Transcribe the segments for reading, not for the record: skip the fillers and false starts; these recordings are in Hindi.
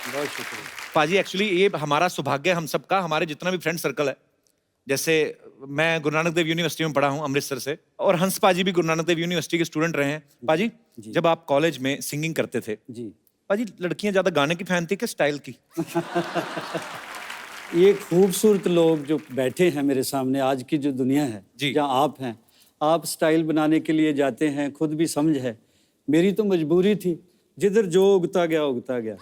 बहुत शुक्रिया। पाजी एक्चुअली ये हमारा सौभाग्य है हम सबका, हमारे जितना भी फ्रेंड सर्कल है, जैसे मैं गुरु नानक देव यूनिवर्सिटी में पढ़ा हूँ अमृतसर से, और हंस पाजी भी गुरु नानक देव यूनिवर्सिटी के स्टूडेंट रहे हैं। पाजी जब आप कॉलेज में सिंगिंग करते थे जी, पाजी, लड़कियां ज्यादा गाने की फैन थी कि स्टाइल की? ये खूबसूरत लोग जो बैठे हैं मेरे सामने, आज की जो दुनिया है, जी। जहाँ आप हैं, आप स्टाइल बनाने के लिए जाते हैं, खुद भी समझ है। मेरी तो मजबूरी थी, जिधर जो उगता गया उगता गया।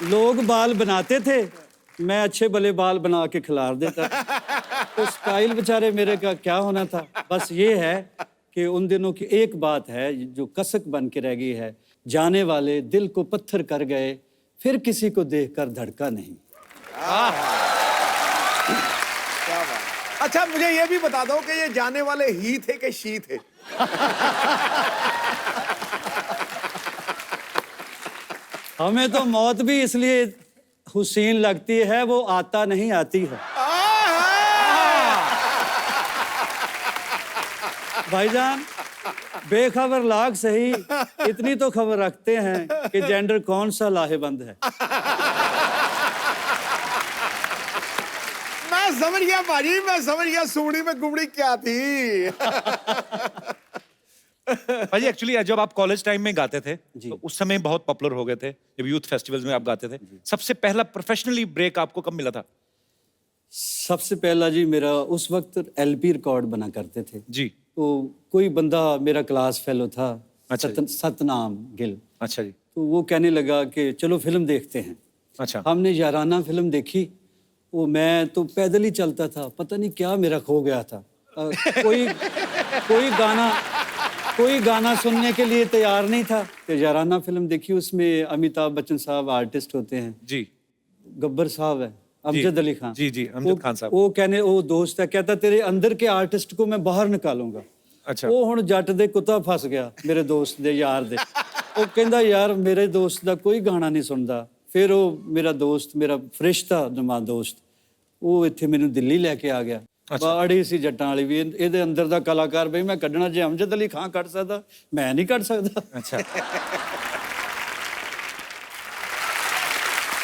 लोग बाल बनाते थे, मैं अच्छे भले बाल बना के खिलार देता। तो स्टाइल बेचारे मेरे का क्या होना था। बस ये है कि उन दिनों की एक बात है जो कसक बन के रह गई है, जाने वाले दिल को पत्थर कर गए, फिर किसी को देखकर धड़का नहीं। क्या बात। अच्छा मुझे ये भी बता दो कि ये जाने वाले ही थे कि शी थे? हमें तो मौत भी इसलिए हुसैन लगती है, वो आता नहीं आती है। भाईजान बेखबर लाग सही, इतनी तो खबर रखते हैं कि जेंडर कौन सा लाहेबंद है। मैं समझ गया भाजी, मैं समझ गया सुमड़ी में गुमड़ी क्या थी। पाजी एक्चुअली जब आप कॉलेज टाइम में गाते थे तो उस समय बहुत पॉपुलर हो गए थे, जब यूथ फेस्टिवल्स में आप गाते थे। सबसे पहला प्रोफेशनली ब्रेक आपको कब मिला था? सबसे पहला जी मेरा उस वक्त एलपी रिकॉर्ड बना करते थे जी। तो कोई बंदा मेरा क्लास फेलो था, अच्छा सतनाम गिल। अच्छा जी। तो वो कहने लगा कि चलो फिल्म देखते हैं। अच्छा। हमने याराना फिल्म देखी। वो मैं तो पैदल ही चलता था, पता नहीं क्या मेरा खो गया था। कोई गाना सुनने के लिए तैयार नहीं था। तो याराना फिल्म देखी, उसमें अमिताभ बच्चन साहब आर्टिस्ट होते हैं जी। गब्बर साहब है, अमजद अली खान। जी जी, अमजद खान साहब। वो दोस्त है, कहता तेरे अंदर के आर्टिस्ट को मैं बाहर निकालूंगा। अच्छा। वो हुण जट दे कुत्ता फस गया मेरे दोस्त दे यार दे। वो कहंदा यार मेरे दोस्त दा कोई गाना नहीं सुनदा। फिर वो मेरा दोस्त, मेरा फरिश्ता नुमा दोस्त, वो इत्थे मैनूं दिल्ली लैके आ गया। बड़ी सी जट्टां वाली भी, इहदे अंदर दा कलाकार बई मैं कढना, जे अमजद अली खान कढ सकदा मैं नहीं कढ सकदा। अच्छा।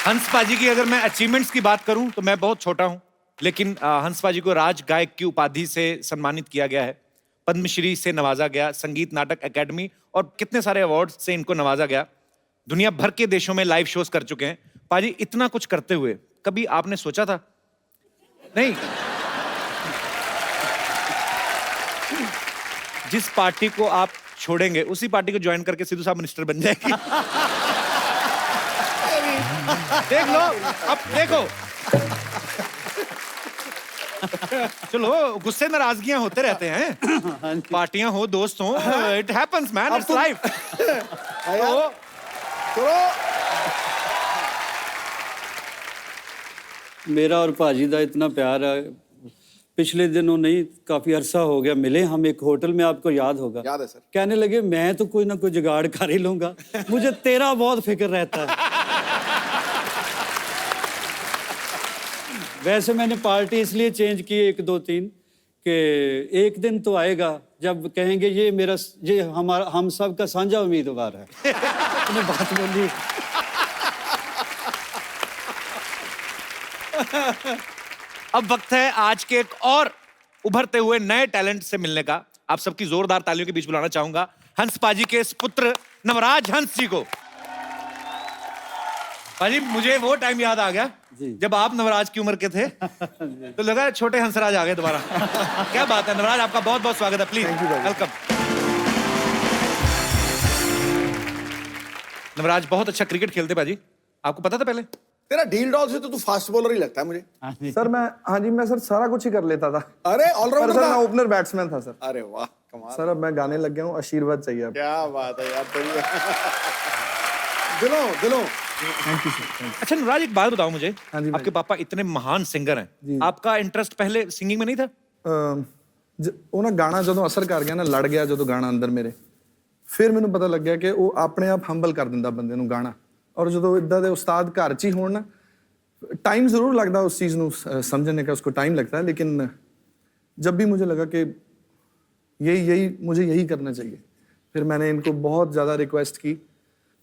हंस पाजी की अगर मैं अचीवमेंट्स की बात करूं तो मैं बहुत छोटा हूं, लेकिन हंस पाजी को राज गायक की उपाधि से सम्मानित किया गया है, पद्मश्री से नवाजा गया, संगीत नाटक एकेडमी और कितने सारे अवार्ड से इनको नवाजा गया। दुनिया भर के देशों में लाइव शोज कर चुके हैं। पाजी इतना कुछ करते हुए कभी आपने सोचा था नहीं जिस पार्टी को आप छोड़ेंगे उसी पार्टी को ज्वाइन करके सिद्धू साहब मिनिस्टर बन जाएगी? देख लो, अब देखो। चलो गुस्से नाराजगियां होते रहते हैं, पार्टियां हो, दोस्त हो, it happens man, it's life. मेरा और भाजी का इतना प्यार है, पिछले दिनों नहीं काफी अरसा हो गया मिले हम एक होटल में, आपको याद होगा। याद है सर। कहने लगे मैं तो कोई ना कोई जुगाड़ कर ही लूंगा, मुझे तेरा बहुत फिक्र रहता है। वैसे मैंने पार्टी इसलिए चेंज की 1 2 3 कि एक दिन तो आएगा जब कहेंगे ये हम सब का साझा उम्मीदवार है। उसने बात बोली। अब वक्त है आज के एक और उभरते हुए नए टैलेंट से मिलने का। आप सबकी जोरदार तालियों के बीच बुलाना चाहूंगा हंस पाजी के इस पुत्र नवराज हंस जी को। पाजी मुझे वो टाइम याद आ गया जब आप नवराज की उम्र के थे, तो लगा छोटे हंसराज आ गए दोबारा। क्या बात है नवराज, आपका बहुत बहुत स्वागत है, प्लीज वेलकम। नवराज बहुत अच्छा क्रिकेट खेलते पाजी, आपको पता था पहले? तेरा डील डॉल से तो तू फास्ट बॉलर ही लगता है मुझे। सर मैं सर सारा कुछ ही कर लेता था। अरे ऑलराउंडर सर था। मैं ओपनर बैट्समैन था सर। अरे वाह कमाल। सर अब मैं गाने लग गया हूँ, आशीर्वाद चाहिए अब। क्या बात है यार, दिलों। Thank you sir. अच्छा नवराज एक बात बताओ मुझे, हाँ जी आपके पापा इतने महान सिंगर हैं, आपका इंटरेस्ट पहले सिंगिंग में नहीं था? ਉਹ ਨਾ ਗਾਣਾ ਜਦੋਂ ਅਸਰ ਕਰ ਗਿਆ ਨਾ, ਲੜ ਗਿਆ ਜਦੋਂ ਗਾਣਾ ਅੰਦਰ ਮੇਰੇ, ਫਿਰ ਮੈਨੂੰ ਪਤਾ ਲੱਗਿਆ ਕਿ ਉਹ ਆਪਣੇ ਆਪ ਹੰਬਲ ਕਰ ਦਿੰਦਾ ਬੰਦੇ ਨੂੰ ਗਾਣਾ। ਔਰ ਜਦੋਂ ਇਦਾਂ ਦੇ ਉਸਤਾਦ ਘਰ 'ਚ ਹੀ ਹੋਣ ਨਾ, टाइम ज़रूर लगता है उस चीज़ को समझने का, उसको टाइम लगता है, लेकिन जब भी मुझे लगा कि मुझे यही करना चाहिए, फिर मैंने इनको बहुत ज़्यादा रिक्वेस्ट की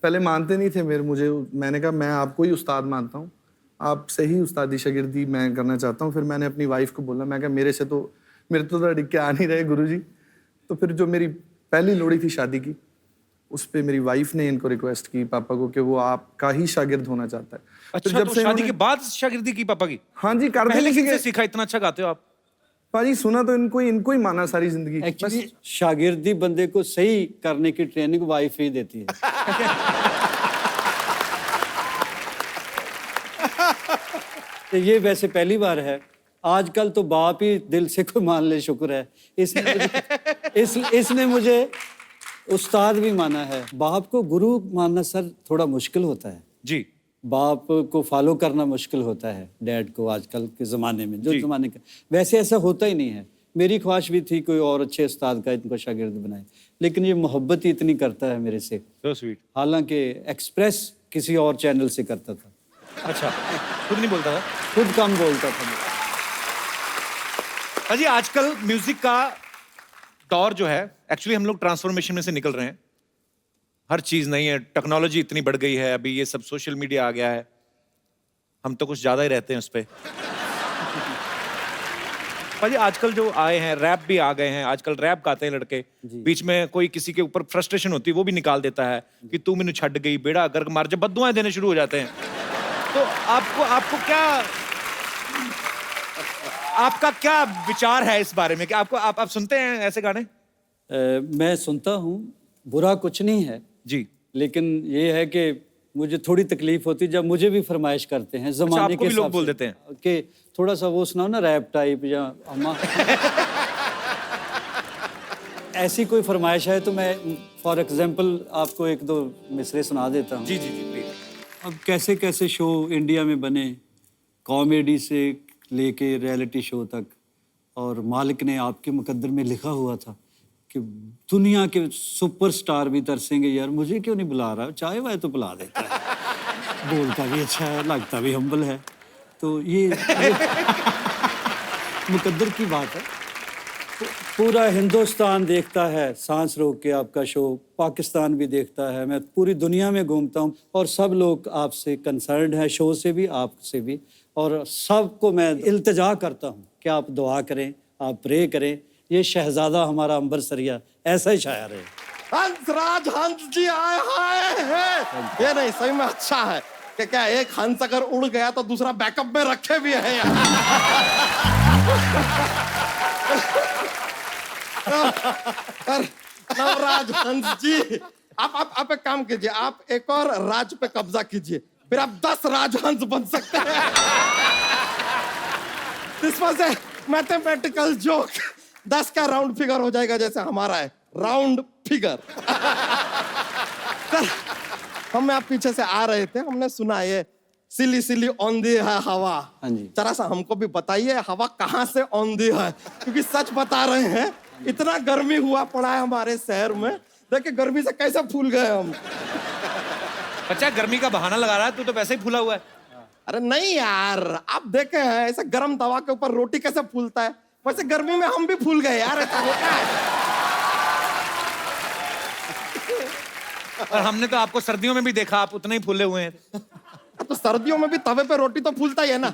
पहले मानते नहीं थे मैंने कहा मैं आपको ही उस्ताद मानता हूँ, आपसे ही उस्तादी शागिर्दी मैं करना चाहता हूँ। फिर मैंने अपनी वाइफ को बोला, मैं कहा मेरे तो अड़िग के आ नहीं रहे गुरुजी। तो फिर जो मेरी पहली लोड़ी थी शादी की, उस पे मेरी वाइफ ने इनको रिक्वेस्ट की पापा को कि वो आपका ही शागिर्द होना चाहता है। अच्छा, फिर तो शादी के बाद शागिर्दी की पापा की? हाँ जी, करते पहले नहीं किससे थे। सीखा? इतना अच्छा गाते हो आप। पाजी सुना तो इनको ही माना सारी जिंदगी। एक्चुअली शागिर्दी बंदे को सही करने की ट्रेनिंग वाइफ ही देती है। तो ये वैसे पहली बार है। आजकल तो बाप ही दिल से कोई मान ले, शुक्र है। इसने मुझे उस्ताद भी माना है। बाप को गुरु मानना सर थोड़ा मुश्किल होता है जी। बाप को फॉलो करना मुश्किल होता है डैड को, आजकल के ज़माने में, जो जी। ज़माने का। वैसे ऐसा होता ही नहीं है। मेरी ख्वाहिश भी थी कोई और अच्छे उस्ताद का इनको शागिर्द बनाए, लेकिन ये मोहब्बत ही इतनी करता है मेरे से। So sweet। हालांकि एक्सप्रेस किसी और चैनल से करता था, अच्छा, खुद नहीं बोलता था? खुद कम बोलता था। अजी आजकल म्यूजिक का दौर जो है, एक्चुअली हम लोग ट्रांसफॉर्मेशन में से निकल रहे हैं। हर चीज नहीं है, टेक्नोलॉजी इतनी बढ़ गई है, अभी ये सब सोशल मीडिया आ गया है, हम तो कुछ ज्यादा ही रहते हैं उस पे। भाजी आजकल जो आए हैं, रैप भी आ गए हैं, आजकल रैप गाते हैं लड़के। बीच में कोई किसी के ऊपर फ्रस्ट्रेशन होती है, वो भी निकाल देता है कि तू मैंने छड़ गई, बेड़ा गर्क मार, जब बद्दुआएं देने शुरू हो जाते हैं। तो आपको क्या, आपका क्या विचार है इस बारे में कि आप सुनते हैं ऐसे गाने? मैं सुनता हूँ, बुरा कुछ नहीं है जी। लेकिन ये है कि मुझे थोड़ी तकलीफ होती है जब मुझे भी फरमाइश करते हैं ज़माने आपको के भी लोग हिसाब बोल से देते हैं कि थोड़ा सा वो सुनाओ ना रैप टाइप या अम्मा। ऐसी कोई फरमाइश है तो मैं फॉर एग्जांपल आपको एक दो मिसरे सुना देता हूँ। जी जी जी प्लीज। अब कैसे कैसे शो इंडिया में बने, कॉमेडी से लेके रियलिटी शो तक, और मालिक ने आपके मुकद्दर में लिखा हुआ था कि दुनिया के सुपरस्टार भी तरसेंगे, यार मुझे क्यों नहीं बुला रहा, चाहे वह तो बुला देता है। बोलता भी अच्छा है, लगता भी हम्बल है। तो ये मुकद्दर की बात है। पूरा हिंदुस्तान देखता है सांस रोक के आपका शो, पाकिस्तान भी देखता है, मैं पूरी दुनिया में घूमता हूँ और सब लोग आपसे कंसर्न्ड हैं, शो से भी आपसे भी, और सबको मैं इल्तिजा करता हूँ कि आप दुआ करें, आप प्रे करें, ये शहजादा हमारा अंबर सरिया ऐसा ही शायर है। हंसराज हंस जी आए हैं। ये नहीं, सही में अच्छा है कि क्या एक हंस अगर उड़ गया तो दूसरा बैकअप में रखे भी है यार। नवराज हंस जी, आप एक काम कीजिए, आप एक और राज पे कब्जा कीजिए, फिर आप 10 राजहंस बन सकते हैं। This was a mathematical joke. 10 का राउंड फिगर हो जाएगा जैसे हमारा है राउंड फिगर। सर, हम आप पीछे से आ रहे थे, हमने सुना ये सिली सिली औंधी है हवा। हाँ जी। जरा सा हमको भी बताइए हवा कहाँ से औंधी है, क्योंकि सच बता रहे हैं इतना गर्मी हुआ पड़ा है हमारे शहर में, देखिए गर्मी से कैसे फूल गए हम। बच्चा गर्मी का बहाना लगा रहा है, तू तो वैसे ही फूला हुआ है। अरे नहीं यार, आप देखे हैं ऐसे गर्म तवा के ऊपर रोटी कैसे फूलता है, वैसे गर्मी में हम भी फूल गए यार, ऐसा होता है। और हमने तो आपको सर्दियों में भी देखा, आप उतने ही फूले हुए हैं। तो सर्दियों में भी तवे पे रोटी तो फूलता ही है ना।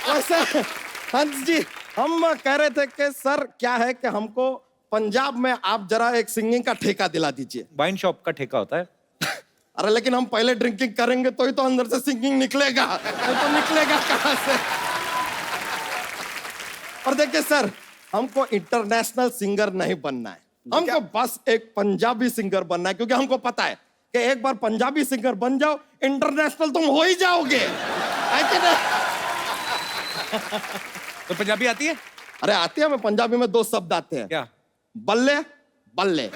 वैसे हंस जी, हम कह रहे थे कि सर क्या है कि हमको पंजाब में आप जरा एक सिंगिंग का ठेका दिला दीजिए। वाइन शॉप का ठेका होता है। अरे लेकिन हम पहले ड्रिंकिंग करेंगे तो ही तो अंदर से सिंगिंग निकलेगा, नहीं तो निकलेगा कहां से। और देखिए सर, हमको इंटरनेशनल सिंगर नहीं बनना है, हमको बस एक पंजाबी सिंगर बनना है, क्योंकि हमको पता है कि एक बार पंजाबी सिंगर बन जाओ इंटरनेशनल तुम हो ही जाओगे, है कि नहीं? तो पंजाबी आती है? अरे आती है, हमें पंजाबी में 2 शब्द आते हैं। क्या? बल्ले बल्ले।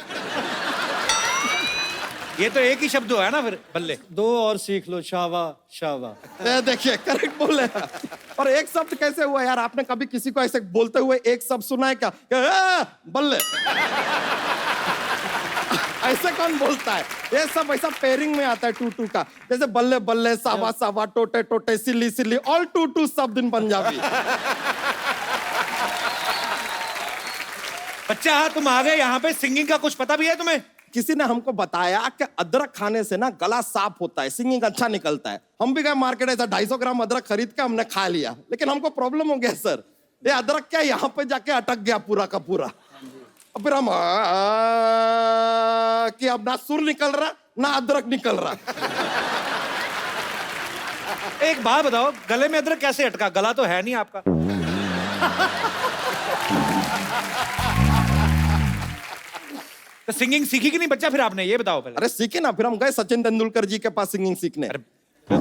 ये तो एक ही शब्द हुआ है ना, फिर बल्ले। 2 और सीख लो, शावा शावा। देखिए करेक्ट बोले। और एक शब्द कैसे हुआ यार, आपने कभी किसी को ऐसे बोलते हुए एक शब्द सुना है क्या? बल्ले। ऐसे कौन बोलता है? ये सब ऐसा पेयरिंग में आता है 2-2 का, जैसे बल्ले बल्ले, सावा सावा, टोटे टोटे, सिली सिली, ऑल 2-2 शब्द इन पंजाबी। बच्चा तुम आ गए यहाँ पे, सिंगिंग का कुछ पता भी है तुम्हें? किसी ने हमको बताया कि अदरक खाने से ना गला साफ होता है, सिंगिंग अच्छा निकलता है। हम भी गए मार्केट, ऐसा 250 ग्राम अदरक खरीद के हमने खा लिया, लेकिन हमको प्रॉब्लम हो गया सर, ये अदरक क्या यहाँ पे जाके अटक गया पूरा का पूरा। अब फिर हम कि अब ना सुर निकल रहा ना अदरक निकल रहा। एक बात बताओ, गले में अदरक कैसे अटका? गला तो है नहीं आपका। तो सिंगिंग सीखी कि नहीं बच्चा फिर आपने, ये बताओ पहले। अरे सीखे ना, फिर हम गए सचिन तेंदुलकर जी के पास सिंगिंग सीखने। वो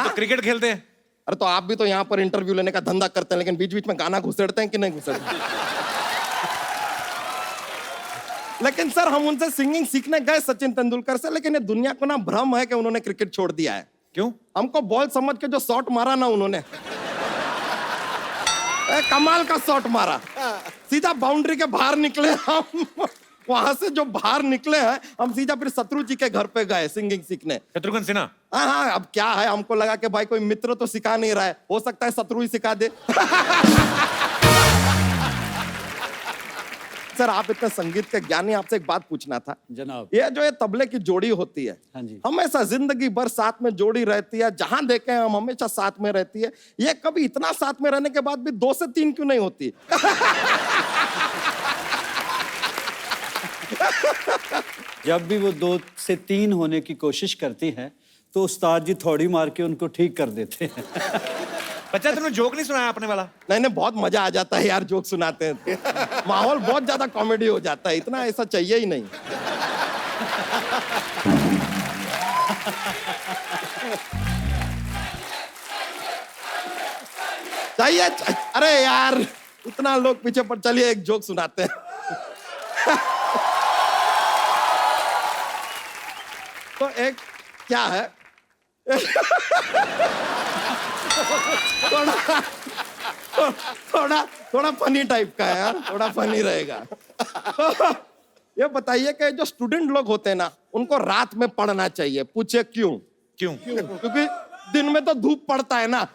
तो क्रिकेट खेलते हैं। अरे तो आप भी तो यहाँ पर इंटरव्यू लेने का धंधा करते हैं, लेकिन बीच बीच में गाना घुसेड़ते हैं कि नहीं घुसेड़ते? लेकिन सर हम उनसे सिंगिंग सीखने गए सचिन तेंदुलकर से, लेकिन ये दुनिया को ना भ्रम है कि उन्होंने क्रिकेट छोड़ दिया है। क्यों? हमको बॉल समझ के जो शॉट मारा ना उन्होंने, कमाल का शॉट मारा, सीधा बाउंड्री के बाहर निकले हम। वहां से जो बाहर निकले हैं हम सीधा फिर शत्रु जी के घर पे गए सिंगिंग सीखने। शत्रुघ्न सिन्हा? हाँ हाँ, अब क्या है, हमको लगा कि भाई कोई मित्र तो सिखा नहीं रहा है, हो सकता है शत्रु ही सिखा दे। सर आप इतने संगीत के ज्ञानी, आपसे एक बात पूछना था जनाब। ये जो ये तबले की जोड़ी होती है, हाँ जी। हमेशा जिंदगी भर साथ में जोड़ी रहती है, जहां देखे हम हमेशा साथ में रहती है, ये कभी इतना साथ में रहने के बाद भी 2 से 3 क्यों नहीं होती? जब भी वो 2 से 3 होने की कोशिश करती हैं तो उस्ताद जी थोड़ी मार के उनको ठीक कर देते हैं। बच्चा तुमने जोक नहीं सुनाया अपने वाला? नहीं नहीं, बहुत मजा आ जाता है यार जोक सुनाते हैं तो। माहौल बहुत ज्यादा कॉमेडी हो जाता है, इतना ऐसा चाहिए ही नहीं। चाहिए, अरे यार इतना लोग पीछे पर, चलिए एक जोक सुनाते हैं। तो एक क्या है, थोड़ा फनी टाइप का है यार, थोड़ा फनी रहेगा। ये बताइए कि जो स्टूडेंट लोग होते हैं ना, उनको रात में पढ़ना चाहिए, पूछे क्यों? क्यों? क्योंकि दिन में तो धूप पड़ता है ना।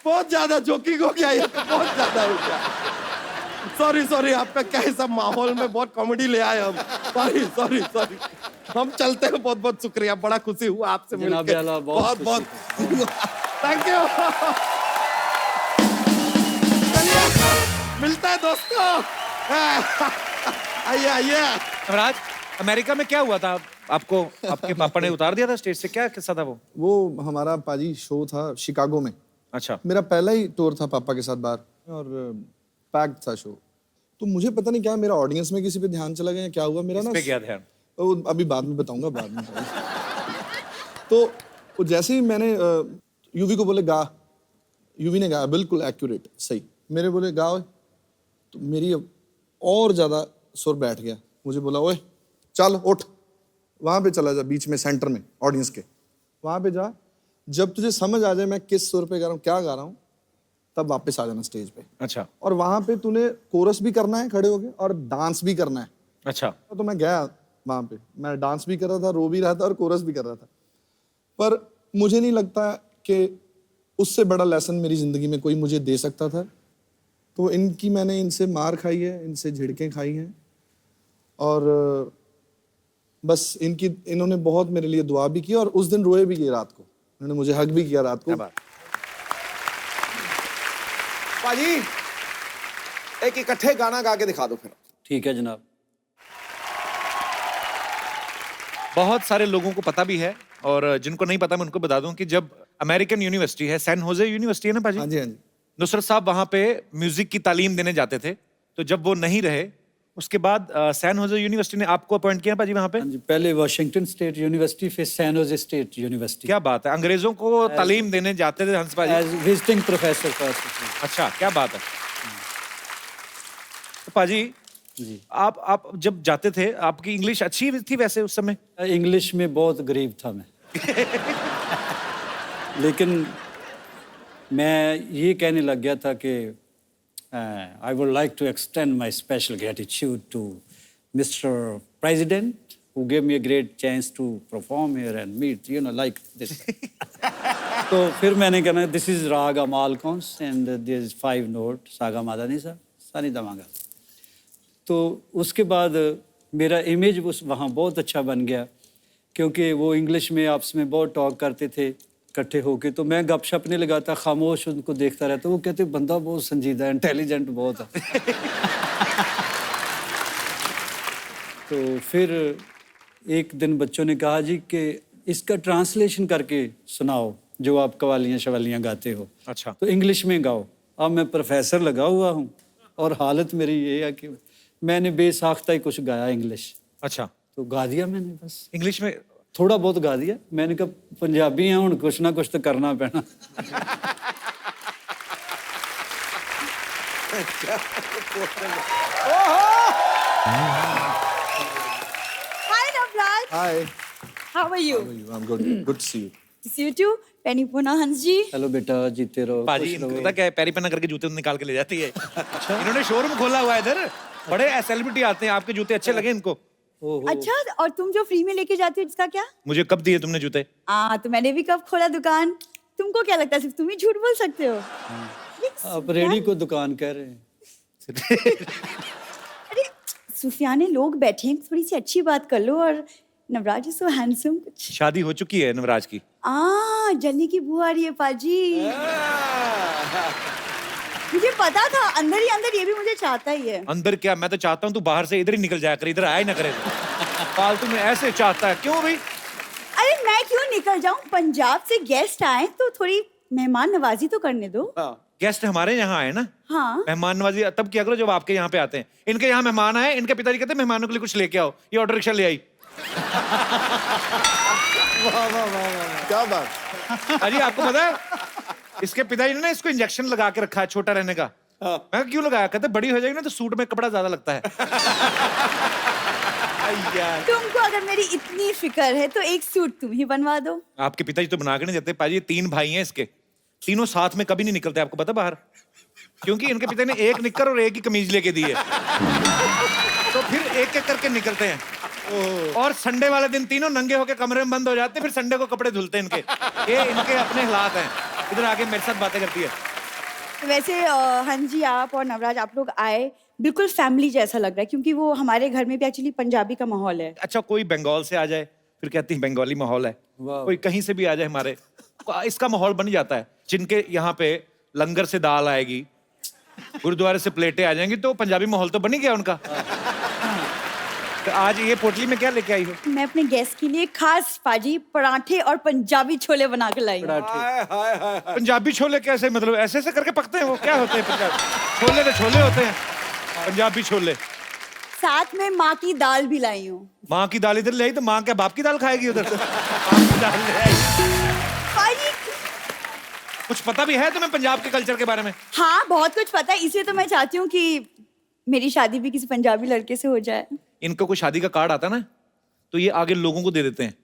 बहुत ज्यादा जोकिंग हो गया ये, बहुत ज्यादा हो गया। सॉरी आपका क्या है, सब माहौल में बहुत कॉमेडी ले आए हम। सॉरी हम चलते हैं, बहुत बहुत शुक्रिया, बड़ा खुशी हुआ आपसे मिलकर, बहुत बहुत थैंक यू। चलिए मिलता है दोस्तों। आइए। राज, अमेरिका में क्या हुआ था आपको? आपके पापा ने उतार दिया था स्टेज से, क्या किस्सा था वो हमारा पाजी शो था शिकागो में। अच्छा। मेरा पहला ही टूर था पापा के साथ बाहर, और पैक्ड था शो। तो मुझे पता नहीं क्या, मेरा ऑडियंस में किसी पे ध्यान चला गया, क्या हुआ मेरा ना, पे क्या ध्यान? वो अभी बाद में बताऊंगा, बाद में। तो वो जैसे ही मैंने यूवी को बोले गा, यूवी ने गाया बिल्कुल एक्यूरेट सही, मेरे बोले गा, तो मेरी और ज्यादा सुर बैठ गया। मुझे बोला ओए चल उठ, वहां पे चला जा, बीच में सेंटर में ऑडियंस के, वहां पे जा, जब तुझे समझ आ जाए मैं किस सुर पे गा रहा हूँ, क्या गा रहा हूँ, तब वापस आ जाना स्टेज पे। अच्छा। और वहां पे तूने कोरस भी करना है खड़े होके, और डांस भी करना है। अच्छा। तो मैं गया वहां पे, मैं डांस भी कर रहा था, रो भी रहा था, और कोरस भी कर रहा था। पर मुझे नहीं लगता कि उससे बड़ा लेसन मेरी जिंदगी में कोई मुझे दे सकता था। तो मैंने इनसे मार खाई है, इनसे झिड़कें खाई हैं, और बस इन्होंने बहुत मेरे लिए दुआ भी की, और उस दिन रोए भी किए रात को, उन्होंने मुझे हग भी किया रात को। पाजी एक इकट्ठे गाना गा के दिखा दो फिर। ठीक है जनाब। बहुत सारे लोगों को पता भी है, और जिनको नहीं पता मैं उनको बता दूं कि जब अमेरिकन यूनिवर्सिटी है, सैन होजे यूनिवर्सिटी है ना पाजी? हाँ जी, हाँ जी। नुसरत साहब वहां पे म्यूजिक की तालीम देने जाते थे, तो जब वो नहीं रहे उसके बाद सैन होजे यूनिवर्सिटी ने आपको अपॉइंट किया पाजी वहां पे? हाँ जी, पहले वाशिंगटन स्टेट यूनिवर्सिटी, फिर सैन होजे स्टेट यूनिवर्सिटी। क्या बात है, अंग्रेजों को तालीम देने जाते थे Hans paaji? As visiting professor first. अच्छा, क्या बात है। तो पाजी जी, आप जब जाते थे, आपकी इंग्लिश अच्छी थी वैसे उस समय? इंग्लिश में बहुत गरीब था मैं। लेकिन मैं ये कहने लग गया था कि I would like to extend my special gratitude to Mr. President, who gave me a great chance to perform here and meet, like this. तो फिर मैंने कहना this is Raga Malkons and there is 5 note Saga Madanisa Sani Damanga. तो उसके बाद मेरा इमेज उस वहाँ बहुत अच्छा बन गया क्योंकि वो इंग्लिश में आपस में बहुत टॉक करते थे इकट्ठे होके तो मैं गपशप नहीं लगाता खामोश उनको देखता रहता वो कहते बंदा बहुत संजीदा है इंटेलिजेंट बहुत है तो फिर एक दिन बच्चों ने कहा जी कि इसका ट्रांसलेशन करके सुनाओ जो आप कवालियाँ शवालियाँ गाते हो अच्छा। तो इंग्लिश में गाओ अब मैं प्रोफेसर लगा हुआ हूँ और हालत मेरी ये है कि मैंने बेसाख्ता ही कुछ गाया इंग्लिश अच्छा तो गा दिया मैंने बस इंग्लिश में थोड़ा बहुत गा दिया मैंने कहा पंजाबी हैं हुण कुछ ना कुछ तो करना पैना Hi, Navraj. Hi How are you? I am good good to see you To see you too. Penny Puna Hans ji. Hello बेटा जीते रहो पाजी खुश इनको रहो। पता क्या है पैरी पन्ना करके जूते निकाल के ले जाती है इन्होंने शोरूम खोला हुआ है इधर बड़े सेलिब्रिटी आते हैं आपके जूते अच्छे लगे इनको ओहो, अच्छा और तुम जो फ्री में लेके जाती हो इसका क्या? मुझे कब दिए तुमने जूते तो मैंने भी कब खोला दुकान. तुमको क्या लगता है सिर्फ तुम ही झूठ बोल सकते हो? आप रेडी को दुकान कह रहे हैं अरे सुफियाने लोग बैठे हैं थोड़ी सी अच्छी बात कर लो और नवराज इज सो हैंडसम कुछ. शादी हो चुकी है नवराज की जल्दी की बुआ आ रही है पाजी. मुझे पता था अंदर ही अंदर ये भी मुझे चाहता ही है. अंदर क्या मैं तो चाहता हूँ तू बाहर से इधर ही निकल जाया कर इधर आया ही ना करे फालतू में ऐसे चाहता है क्यों भाई अरे मैं क्यों निकल जाऊं पंजाब से गेस्ट आए तो थोड़ी मेहमान नवाजी तो करने दो. गेस्ट हमारे यहाँ आए ना हाँ मेहमान नवाजी तब क्या करो जब आपके यहाँ पे आते हैं इनके यहाँ मेहमान आए इनके पिताजी कहते हैं मेहमानों के लिए कुछ लेके आओ ये ऑटो रिक्शा ले आई क्या बात अजी आपको पता है इसके पिताजी ने ना इसको इंजेक्शन लगा के रखा है छोटा रहने का मैं कहा, क्यों लगाया कहते बड़ी हो जाएगी ना तो सूट में कपड़ा ज्यादा लगता है यार तुमको अगर मेरी इतनी फिक्र है तो एक सूट तुम ही बनवा दो. आपके पिताजी तो बना के नहीं देते पाजी 3 भाई हैं इसके तीनों साथ में कभी नहीं निकलते आपको पता बाहर क्योंकि इनके पिता ने एक निक्कर और एक ही कमीज लेके दी है तो फिर एक एक करके निकलते हैं और संडे वाले दिन तीनों नंगे होके कमरे में बंद हो जाते हैं फिर संडे को कपड़े धुलते हैं इनके ये इनके अपने हालात हैं इधर आके मेरे साथ बातें करती है वैसे हंस जी आप और नवराज आप लोग आए बिल्कुल फैमिली जैसा लग रहा है क्योंकि वो हमारे घर में भी एक्चुअली पंजाबी का माहौल है. अच्छा कोई बंगाल से आ जाए फिर कहती है बंगाली माहौल है वाह। कोई कहीं से भी आ जाए हमारे इसका माहौल बन जाता है जिनके यहाँ पे लंगर से दाल आएगी गुरुद्वारे से प्लेटें आ जाएंगी तो पंजाबी माहौल तो बन ही गया उनका तो आज ये पोटली में क्या लेके आई हो मैं अपने गेस्ट के लिए खास पाजी पराठे और पंजाबी छोले बना के लाई हूँ. पराठे पंजाबी छोले कैसे मतलब ऐसे ऐसे करके पकते हैं वो क्या होते हैं पंजाबी छोले तो छोले होते हैं पंजाबी छोले साथ में माँ की दाल भी लाई हूँ. माँ की दाल इधर ले आई तो माँ क्या बाप की दाल खाएगी उधर बाप की दाल ले आई पाजी कुछ पता भी है तुम्हें पंजाब के कल्चर के बारे में हाँ बहुत कुछ पता है इसलिए तो मैं चाहती हूँ कि मेरी शादी भी किसी पंजाबी लड़के से हो जाए. इनको कोई शादी का कार्ड आता ना तो ये आगे लोगों को दे देते हैं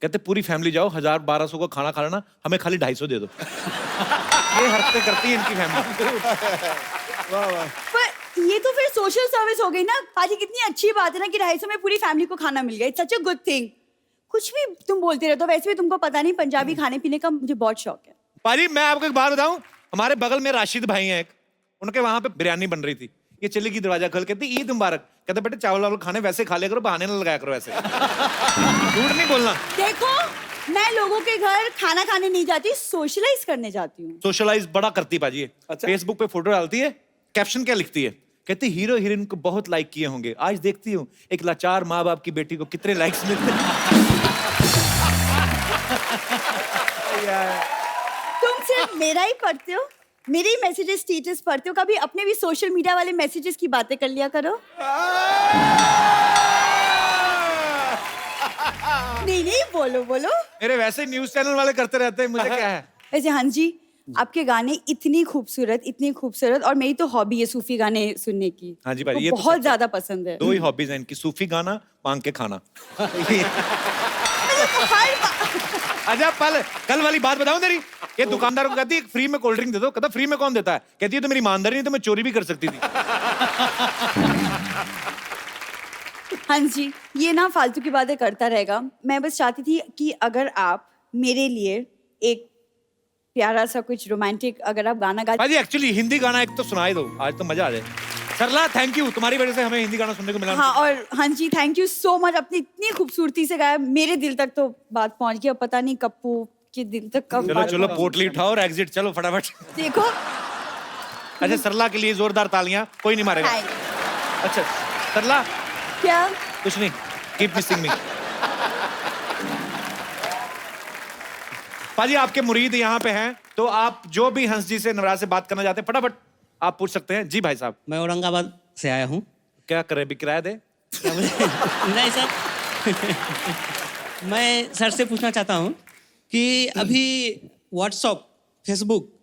कहते पूरी फैमिली जाओ 1000-1200 का खाना खा लेना हमें खाली 250 दे दो ये हरकतें करती है इनकी फैमिली पर ये तो फिर सोशल सर्विस हो गई ना पाजी. कितनी अच्छी बात है ना कि 250 में पूरी फैमिली को खाना मिल गया. It's such a good thing. कुछ भी तुम बोलते रहते हो वैसे भी तुमको पता नहीं पंजाबी खाने पीने का मुझे बहुत शौक है. पाजी मैं आपको एक बात बताऊं हमारे बगल में राशिद भाई हैं एक उनके वहां पे बिरयानी बन रही थी ये चली गई दरवाजा खोल कहती ईद मुबारक कहते बेटे चावल वावल खाने वैसे खा लिया करो बहाने ना लगाया करो वैसे झूठ नहीं बोलना देखो मैं लोगों के घर खाना खाने नहीं जाती सोशलाइज करने जाती हूँ. सोशलाइज बड़ा करती बाजी है फेसबुक पे फोटो डालती है कैप्शन क्या लिखती है कहती हीरो हीरोइन को बहुत लाइक किए होंगे आज देखती हूँ एक लाचार माँ बाप की बेटी को कितने लाइक्स मिलते हैं तुम सिर्फ मेरा ही पढ़ते हो मेरे ही मैसेजेस स्टेटस पढ़ते हो कभी अपने भी सोशल मीडिया वाले मैसेजेस की बातें कर लिया करो. नहीं बोलो बोलो. मेरे वैसे न्यूज चैनल वाले करते रहते हैं मुझे क्या है वैसे हंस जी आपके गाने इतनी खूबसूरत और मेरी तो हॉबी है सूफी गाने सुनने की. हाँ जी भाई, वो ये तो बहुत सच है। ज्यादा पसंद है. 2 ही हॉबीज हैं इनकी सूफी गाना मांग के खाना मतलब हर अच्छा कल वाली बात बताऊं तेरी, ये दुकानदार को कहती है फ्री में कोल्ड ड्रिंक दे दो, कहता फ्री में कौन देता है, कहती है तो मेरी ईमानदारी नहीं तो मैं चोरी भी कर सकती थी। हाँ जी, ये ना फालतू की बातें करता रहेगा। मैं बस चाहती थी कि अगर आप मेरे लिए एक प्यारा सा कुछ रोमांटिक अगर आप गाना गा। भाई एक्चुअली हिंदी गाना एक तो सुनाई दो, आज तो मजा आ जाए। सरला थैंक यू, तुम्हारी वजह से हमें हिंदी गाना सुनने को मिला। हाँ, और हाँ जी थैंक यू सो मच, अपनी इतनी खूबसूरती से गाया, मेरे दिल तक तो बात पहुंच गई। अब पता नहीं कप्पू के दिल तक कब चलो बात चलो पहुंच- पोटली उठाओ और एग्जिट चलो फटाफट। देखो अच्छा सरला के लिए जोरदार तालियां, कोई नहीं मारेगा। Thank- अच्छा सरला क्या कुछ नहीं, कीप मिसिंग मी। पाजी आपके मुरीद यहाँ पे हैं, तो आप जो भी हंस जी से नवराज से बात करना चाहते हैं फटाफट आप पूछ सकते हैं। जी भाई साहब। मैं औरंगाबाद से आया हूँ। क्या करे, भी किराया दे। नहीं सर, मैं सर से पूछना चाहता हूँ कि अभी व्हाट्सअप फेसबुक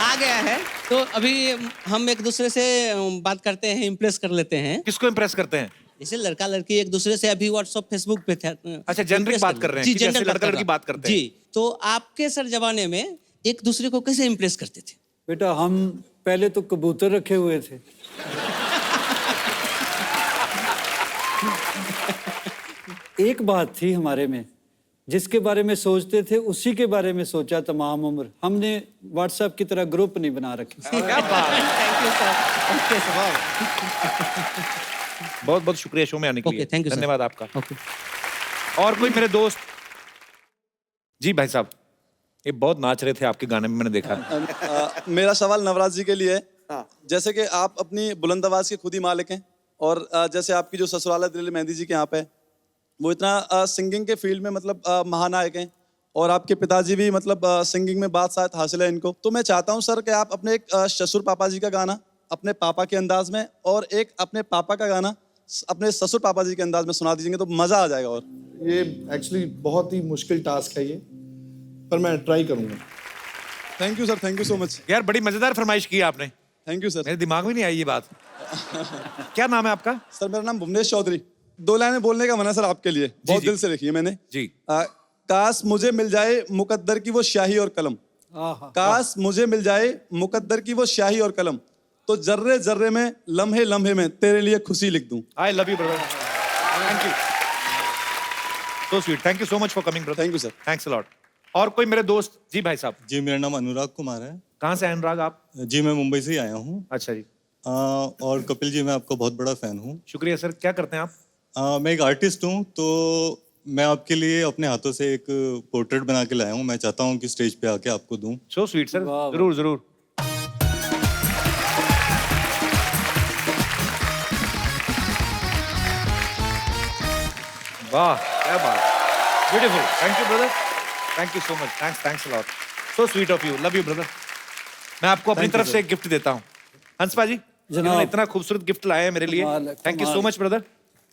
आ गया है, तो अभी हम एक दूसरे से बात करते हैं, इम्प्रेस कर लेते हैं। किसको इम्प्रेस करते हैं? जैसे लड़का लड़की एक दूसरे से अभी व्हाट्सअप फेसबुक पे थे। अच्छा, जेनरिक impress बात कर कर रहे हैं जी, कि जैसे जेनरल लड़का लड़की बात करते हैं। जी, तो आपके सर जमाने में एक दूसरे को कैसे इम्प्रेस करते थे? बेटा हम पहले तो कबूतर रखे हुए थे। एक बात थी हमारे में, जिसके बारे में सोचते थे उसी के बारे में सोचा तमाम उम्र। हमने व्हाट्सएप की तरह ग्रुप नहीं बना रखे। क्या बात है। Thank you sir. बहुत बहुत शुक्रिया शो में आने के लिए। Okay, thank you, sir. धन्यवाद आपका। ओके। और कोई मेरे दोस्त? जी भाई साहब, ये बहुत नाच रहे थे आपके गाने में, मैंने देखा। मेरा सवाल नवराज जी के लिए है। जैसे कि आप अपनी बुलंद आवाज के खुद ही मालिक हैं, और जैसे आपकी जो ससुराल है दिल्ली मेहंदी जी के यहाँ पे, वो इतना सिंगिंग के फील्ड में मतलब महानायक हैं, और आपके पिताजी भी मतलब सिंगिंग में बादशाहत हासिल है इनको। तो मैं चाहता हूँ सर कि आप अपने एक ससुर पापा जी का गाना अपने पापा के अंदाज में, और एक अपने पापा का गाना अपने ससुर पापा जी के अंदाज में सुना दीजिएंगे तो मजा आ जाएगा। और ये एक्चुअली बहुत ही मुश्किल टास्क है ये, पर मैं ट्राई करूंगा। Thank you sir, thank you so much. यार बड़ी मजेदार फरमाइश की आपने, थैंक यू सर। मेरे दिमाग में नहीं आई ये बात। क्या नाम है आपका? सर मेरा नाम भुवनेश चौधरी। 2 लाइनें बोलने का मन है सर आपके लिए, बहुत जी। दिल से लिखी है मैंने। जी। काश मुझे मिल जाए मुकद्दर की वो स्याही और कलम, काश मुझे मिल जाए मुकद्दर की वो स्याही और कलम, तो जर्रे जर्रे में लम्हे लम्हे में तेरे लिए खुशी लिख दूं। I love you brother, thank you, so sweet, thank you so much for coming brother. Thank you sir. Thanks a lot. और कोई मेरे दोस्त? जी भाई साहब। जी मेरा नाम अनुराग कुमार है। कहाँ से हैं अनुराग आप? जी मैं मुंबई से ही आया हूँ। अच्छा जी। और कपिल जी मैं आपका बहुत बड़ा फैन हूँ। शुक्रिया सर। क्या करते हैं आप? मैं एक आर्टिस्ट हूँ, तो मैं आपके लिए अपने हाथों से एक पोर्ट्रेट बना के लाया हूँ। मैं चाहता हूँ कि स्टेज पे आके आपको दूँ। सो स्वीट सर, वाह, वाह। जरूर जरूर। वाह क्या बात, beautiful, thank you brother, thank you so much, thanks a lot, so sweet of you, love you brother. मैं आपको अपनी तरफ से एक गिफ्ट देता हूँ। हंसपा जी, इन्होंने इतना खूबसूरत गिफ्ट लाया है मेरे लिए, कमाल है, थैंक यू सो कमाल। Much brother.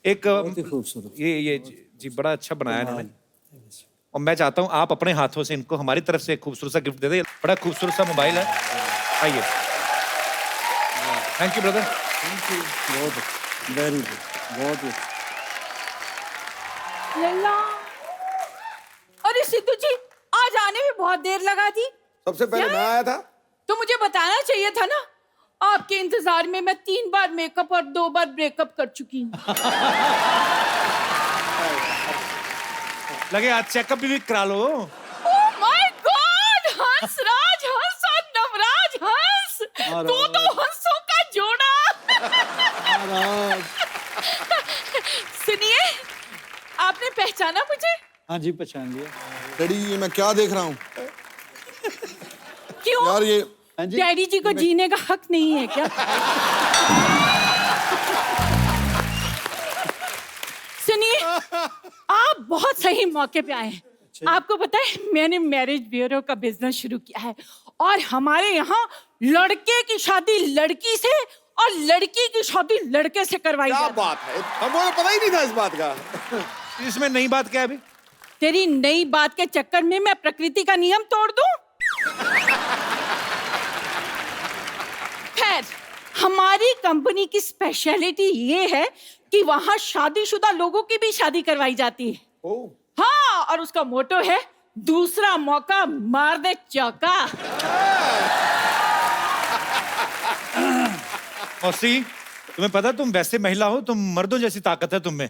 एक बहुत ही खूबसूरत। ये जी बड़ा अच्छा बनाया इन्होंने, और मैं चाहता हूँ आप अपने हाथों से इनको हमारी तरफ से एक खूबसूरत सा गिफ्ट दे दें। बड़ा खूबसूरत सा मोबाइल है, आइए। Thank you brother. बहुत वेरी गुड, बहुत ही। लल्ला, अरे सिद्धू जी आज आने में बहुत देर लगा थी। सबसे पहले मैं आया था। तो मुझे बताना चाहिए था ना। आपके इंतजार में मैं 3 बार मेकअप और 2 बार ब्रेकअप कर चुकी हूँ। लगे आज चेकअप भी करा लो। Oh my God, Hansraj Hans और नवराज हंस, तो हंसों का जोड़ा। सुनिए, आपने पहचाना मुझे? हाँ जी पहचान लिया। डैडी ये मैं क्या देख रहा हूँ क्यों? यार? ये हाँ जी। डैडी जी को जीने का हक नहीं है क्या? सुनिए, आप बहुत सही मौके पे आए हैं। आपको पता है मैंने मैरिज ब्यूरो का बिजनेस शुरू किया है, और हमारे यहाँ लड़के की शादी लड़की से और लड़की की शादी लड़के से करवाई क्या जाती है। बात है, हमको पता ही नहीं था इस बात का। इसमें नई बात क्या है अभी? तेरी नई बात के चक्कर में मैं प्रकृति का नियम तोड़ दूं? खैर, हमारी कंपनी की स्पेशलिटी ये है कि वहां शादीशुदा लोगों की भी शादी करवाई जाती है। हाँ, और उसका मोटो है दूसरा मौका मार दे चौका। मौसी, तुम्हें पता तुम वैसे महिला हो, तुम मर्दों जैसी ताकत है तुम में।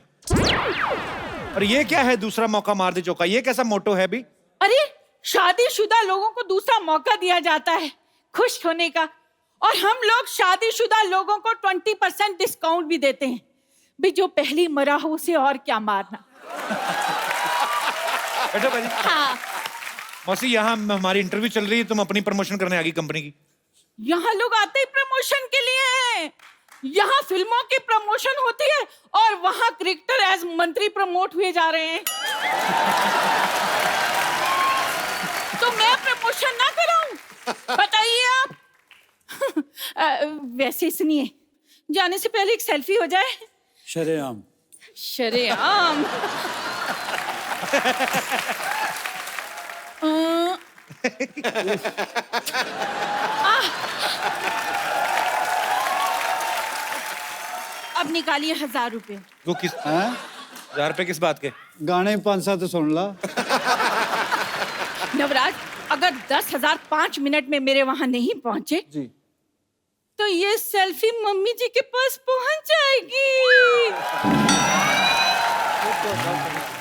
और ये क्या है दूसरा मौका मार दे चौका? ये कैसा मोटो है भी? अरे शादीशुदा लोगों को दूसरा मौका दिया जाता है खुश होने का, और हम लोग शादीशुदा लोगों को 20% डिस्काउंट भी देते हैं। भी जो पहली मरा हो उसे और क्या मारना। बैठो भाई। हाँ, मौसी, यहाँ हमारी इंटरव्यू चल रही है, तुम अपनी प्रमोशन करने आ गई कंपनी की। यहाँ लोग आते ही प्रमोशन के लिए हैं। यहाँ फिल्मों की प्रमोशन होती है और वहाँ क्रिकेटर एज मंत्री प्रमोट हुए जा रहे हैं। तो मैं प्रमोशन ना कराऊं? बताइए आप। वैसे सुनिए, जाने से पहले एक सेल्फी हो जाए। शरेआम। शरेआम। अब निकालिए 1000 रुपए। वो किस 1000 रुपए किस बात के? गाने 5-7 सुन ला। नवराज, अगर 10,000 5 मिनट में मेरे वहां नहीं पहुंचे जी, तो ये सेल्फी मम्मी जी के पास पहुंच जाएगी।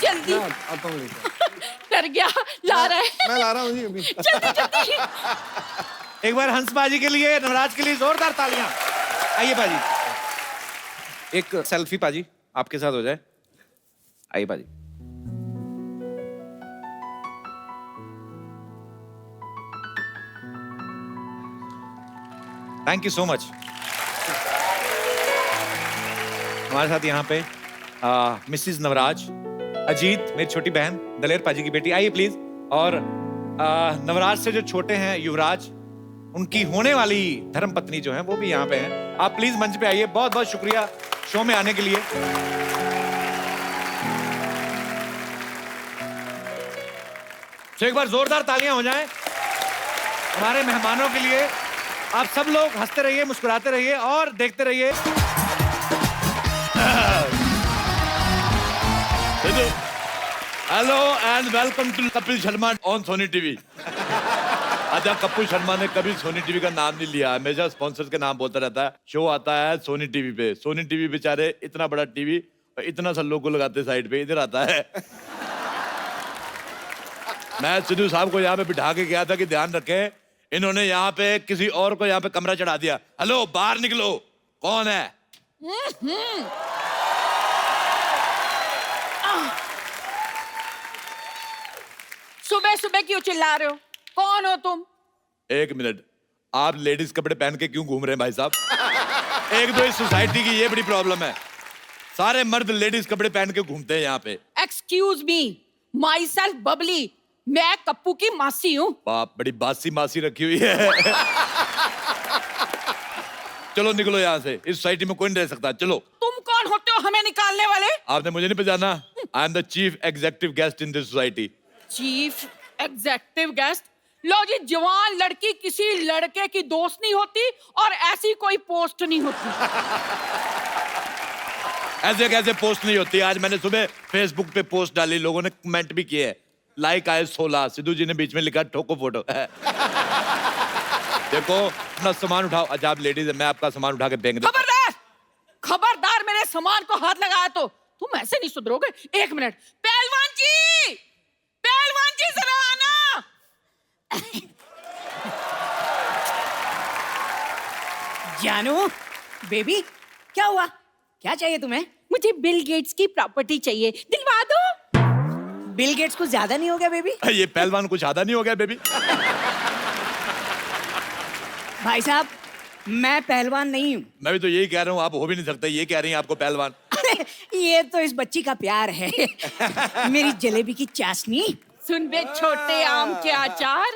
जल्दी। आता हूँ लेकर। डर गया, ला रहा है। मैं ला रहा हूँ जी अभी। जल्दी जल्दी। एक बार हंस बाजी के लिए, नवराज के लिए जोरदार तालियां। आइए बाजी, एक सेल्फी पाजी आपके साथ हो जाए। आइए बाजी। Thank you so much. हमारे साथ यहाँ पे मिसिज नवराज, अजीत मेरी छोटी बहन, दलेर पाजी की बेटी, आइए प्लीज। और नवराज से जो छोटे हैं युवराज, उनकी होने वाली धर्मपत्नी जो है वो भी यहाँ पे हैं। आप प्लीज मंच पे आइए। बहुत बहुत शुक्रिया शो में आने के लिए। तो एक बार जोरदार तालियां हो जाएं हमारे मेहमानों के लिए। आप सब लोग हंसते रहिए, मुस्कुराते रहिए और देखते रहिए। Hello and welcome to Kapil Sharma on Sony TV. अच्छा, कपिल शर्मा ने कभी सोनी टीवी का नाम नहीं लिया, हमेशा स्पॉन्सर्स के नाम बोलता रहता है। शो आता है सोनी टीवी पे। सोनी टीवी बेचारे इतना बड़ा टीवी, इतना सा लोगो लगाते साइड पे, इधर आता है। मैं सिद्धू साहब को यहाँ पे बिठा के गया था कि ध्यान रखें, इन्होंने यहाँ पे किसी और को यहाँ पे कमरा चढ़ा दिया। हेलो, बाहर निकलो, कौन है? सुबह सुबह क्यों चिल्ला रहे हो? कौन हो तुम? एक मिनट, आप लेडीज कपड़े पहन के क्यों घूम रहे हैं भाई साहब? एक दो इस सोसाइटी की ये बड़ी प्रॉब्लम है, सारे मर्द लेडीज कपड़े पहन के घूमते हैं यहाँ पे। Excuse me, my self Babli, मैं कप्पू की मासी हूँ। बाप, बड़ी बासी मासी रखी हुई है। चलो निकलो यहाँ से, इस सोसाइटी में कोई नहीं रह सकता। चलो। तुम कौन होते हो हमें निकालने वाले? आपने मुझे नहीं पहचाना? I am the chief executive guest in this society. Chief executive guest? लो जी, जवान लड़की किसी लड़के की दोस्त नहीं होती और ऐसी कोई पोस्ट नहीं होती। ऐसे कैसे पोस्ट नहीं होती? आज मैंने सुबह फेसबुक पे पोस्ट डाली, लोगों ने कमेंट भी किए, लाइक आए 16। सिद्धू जी ने बीच में लिखा ठोको फोटो। देखो, अपना सामान उठाओ। अच्छा, आप लेडीज है, मैं आपका सामान उठा के फेंक दूं। खबरदार, खबरदार, मेरे सामान को हाथ लगाया तो तुम ऐसे नहीं सुधरोगे। एक मिनट, पहलवान जी, पहलवान जी जरा आना। जानू, बेबी, क्या हुआ? क्या चाहिए तुम्हें? मुझे बिल गेट्स की प्रॉपर्टी चाहिए, दिलवा दो। बिल गेट्स कुछ ज्यादा नहीं हो गया बेबी? ये पहलवान कुछ ज्यादा नहीं हो गया बेबी? भाई साहब, मैं पहलवान नहीं हूँ। मैं भी तो यही कह रहा हूँ, आप हो भी नहीं सकते, ये कह रही हैं आपको पहलवान। ये तो इस बच्ची का प्यार है। मेरी जलेबी की चाशनी। सुन बे छोटे आम के अचार,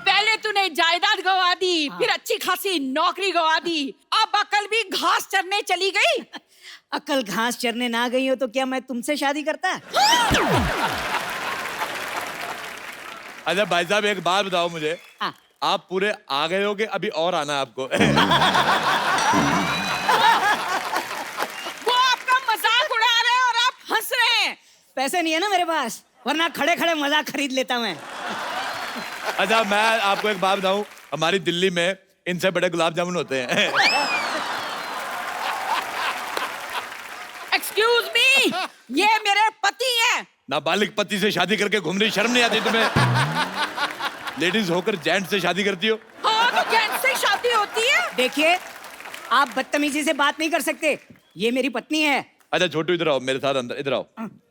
पहले तूने जायदाद गवा दी, फिर अच्छी खासी नौकरी गवा दी, अब अकल भी घास चरने चली गई। अकल घास चरने ना गई हो तो क्या मैं तुमसे शादी करता? अच्छा भाई साहब, एक बात बताओ मुझे, आप पूरे आ गए हो कि अभी और आना है आपको? वो आपका मजाक उड़ा रहे हैं और आप हंस रहे हैं। पैसे नहीं है ना मेरे पास, वरना खड़े खड़े मजाक खरीद लेता मैं। अच्छा, मैं आपको एक बात बताऊं, हमारी दिल्ली में इनसे बड़े गुलाब जामुन होते हैं। एक्सक्यूज मी, ये मेरे पति हैं। नाबालिग पति से शादी करके घूम रही, शर्म नहीं आती तुम्हें? लेडीज होकर जेंट्स से शादी करती हो? हाँ, तो जेंट्स से शादी होती है। देखिए, आप बदतमीजी से बात नहीं कर सकते, ये मेरी पत्नी है। अच्छा छोटू, इधर आओ मेरे साथ, अंदर इधर आओ।